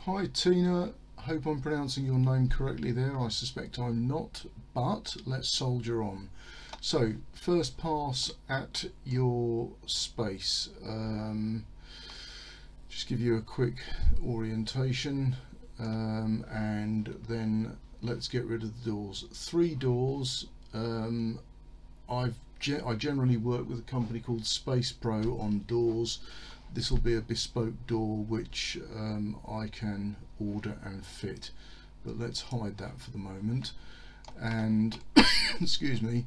Hi Tina, hope I'm pronouncing your name correctly there. I suspect I'm not, but let's soldier on. So, first pass at your space. Just give you a quick orientation and then let's get rid of the doors. 3 doors. I generally work with a company called Space Pro on doors. This will be a bespoke door which I can order and fit, but let's hide that for the moment. And excuse me,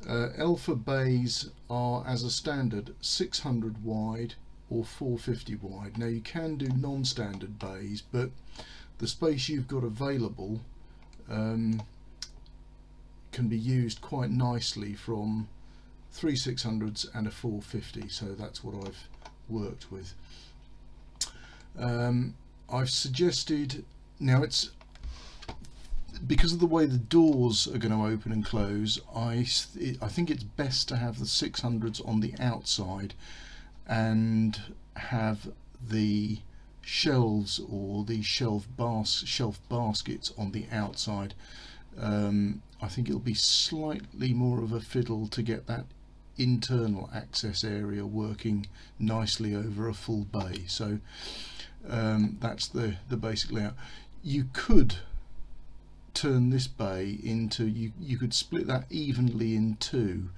Elfa bays are as a standard 600 wide or 450 wide. Now you can do non-standard bays, but the space you've got available can be used quite nicely from 3 600s and a 450, so that's what I've worked with. I've suggested, now it's because of the way the doors are going to open and close, I think it's best to have the 600s on the outside and have the shelves or the shelf baskets on the outside. I think it'll be slightly more of a fiddle to get that internal access area working nicely over a full bay. So that's the basic layout. You could turn this bay into, you could split that evenly in 2.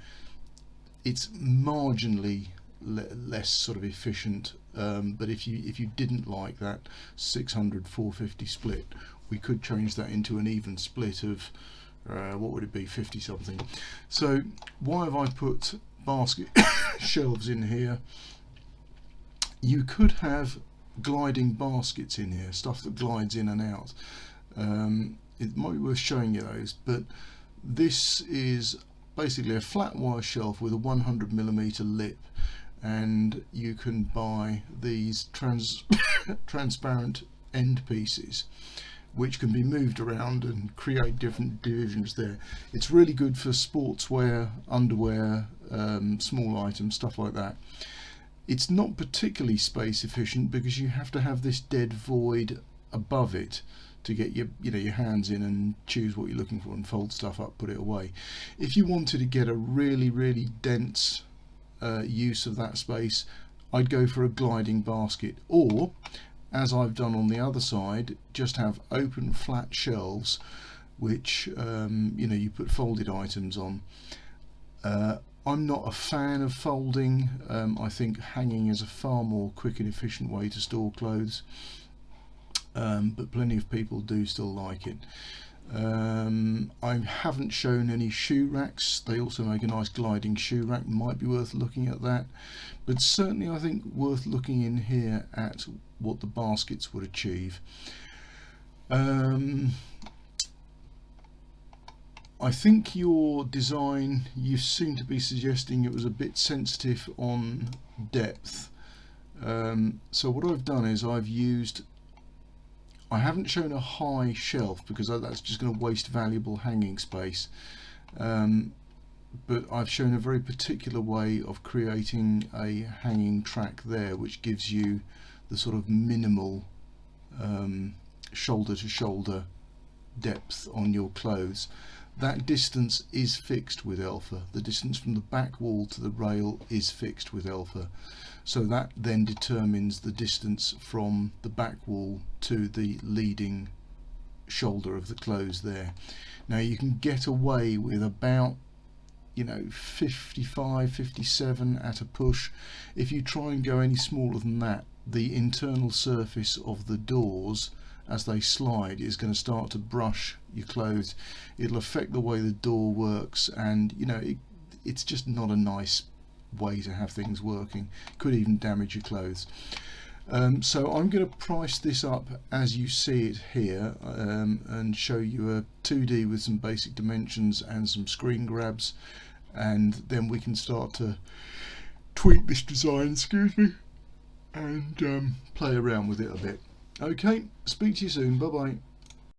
It's marginally less sort of efficient, but if you didn't like that 600 450 split, we could change that into an even split of what would it be, 50 something. So why have I put basket shelves in here? You could have gliding baskets in here, stuff that glides in and out. It might be worth showing you those, but this is basically a flat wire shelf with a 100mm lip, and you can buy these transparent end pieces which can be moved around and create different divisions there. It's really good for sportswear, underwear, small items, stuff like that. It's not particularly space efficient because you have to have this dead void above it to get your hands in and choose what you're looking for and fold stuff up, put it away. If you wanted to get a really dense use of that space, I'd go for a gliding basket, or as I've done on the other side, just have open flat shelves which you put folded items on. I'm not a fan of folding. I think hanging is a far more quick and efficient way to store clothes, but plenty of people do still like it. I haven't shown any shoe racks. They also make a nice gliding shoe rack, might be worth looking at that, but certainly I think worth looking in here at what the baskets would achieve. I think your design, you seem to be suggesting it was a bit sensitive on depth. So what I've done is I haven't shown a high shelf because that's just going to waste valuable hanging space, but I've shown a very particular way of creating a hanging track there which gives you the sort of minimal shoulder to shoulder depth on your clothes. That distance is fixed with Elfa. The distance from the back wall to the rail is fixed with Elfa. So that then determines the distance from the back wall to the leading shoulder of the clothes there. Now you can get away with about 55, 57 at a push. If you try and go any smaller than that, the internal surface of the doors as they slide is going to start to brush your clothes. It'll affect the way the door works, and it's just not a nice way to have things working. Could even damage your clothes. So I'm going to price this up as you see it here, and show you a 2D with some basic dimensions and some screen grabs, and then we can start to tweak this design, and play around with it a bit. Okay, speak to you soon. Bye bye.